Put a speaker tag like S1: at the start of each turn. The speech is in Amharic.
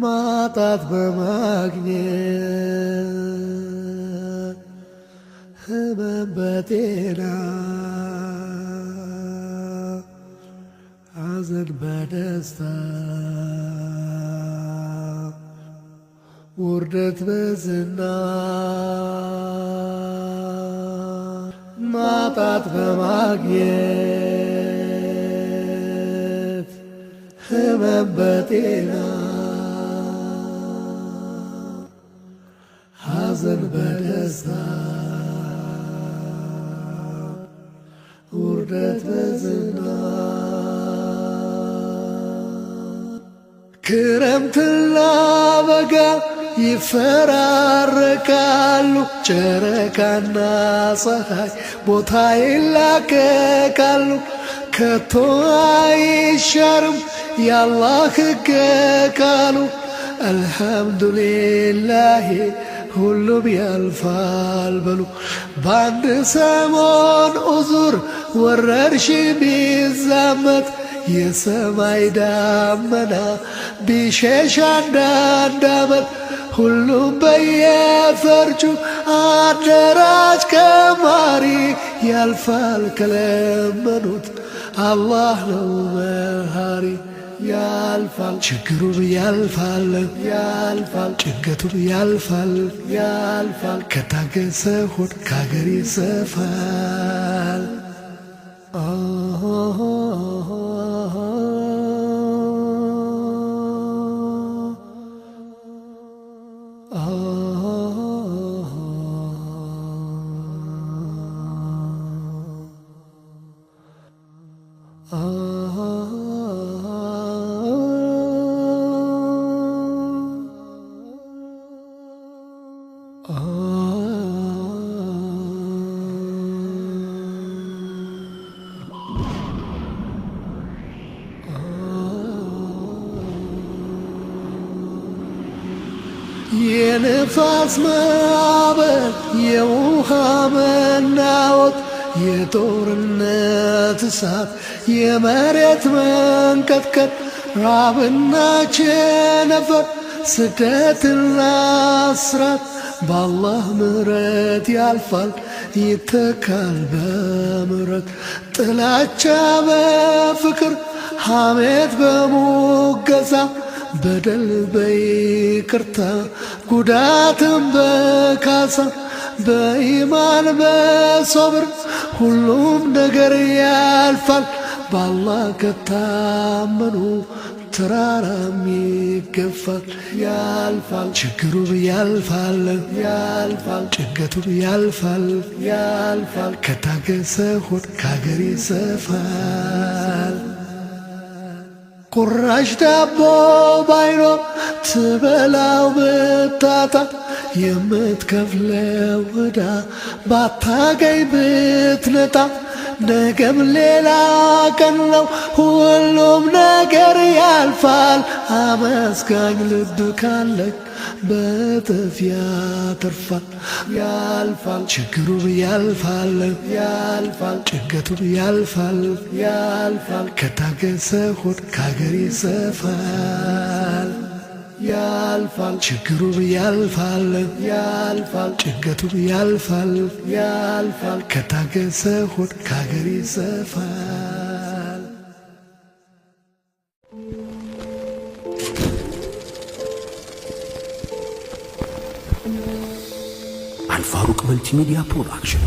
S1: ማጣት በማግኘት ህመም በጤና ሐዘን በደስታ ውርደት በዝና ማጣት በማግኘት ህመም በጤና ሐዘን በደስታ ውርደት በዝና ክረምትና በጋ ይፈራረቃሉ ጨረቃና ፀሐይ ቦታ ይላቀቃሉ ከቶ አይሻርም ያላህ ሕግ ቃሉ አልሐምዱሊላህ ሁሉም ያልፋል በሉ በአንድ ሰሞን ዑዙር ወረርሽኝ ቢዛመት የሰማይ ዳመና ቢሸሽ አንዳንድ ዓመት ሁሉም በየፈርጁ አደራጅ ቀማሪ ያልፋል ከለመኑት አላህ ነው መሃሪ ያልፋል ችግሩም ያልፋል ያልፋል ጭንቀቱም ያልፋል ያልፋል ከታገሰ ሆድ ከአገር ይሰፋል። የንፋስ ማዕበል የውሃ መናወጥ የጦርነት እሳት የመሬት መንቀጥቀጥ ራብና ቸነፈር ስደትና እስራት በአላህ ምሕረት ያልፋል ይተካል በምሕረት ጥላቻ በፍቅር ሐሜት በሙገሳ በደል በይቅርታ ጉዳትም በካሳ በኢማን በሶብር ሁሉም ነገር ያልፋል በአላህ ከታመኑ ተራራም ይገፋል ያልፋል ችግሩም ያልፋል ያልፋል ጭንቀቱም ያልፋል ያልፋል ከታገሰ ሆድ ከአገር ይሰፋል። ቁራሽ ዳቦ ባይኖር ትበላው ብታጣ የምትከፍለው ዕዳ ባታገኝ ብትነጣ ነገም ሌላ ቀን ነው ሁሉም ነገር ያልፋል አመስጋኝ ልብ ካለኝ በእጥፍ ያተርፋል ያልፋል ችግሩም ያልፋል ያልፋል ጭንቀቱም ያልፋል ያልፋል ከታገሰ ሆድ ከአገር ይሰፋል ያልፋል ችግሩም ያልፋል ያልፋል ጭንቀቱም ያልፋል ያልፋል ከታገሰ ሆድ ከአገር ይሰፋል።
S2: አልፋሩቅ መልቲሚዲያ ፕሮዳክሽን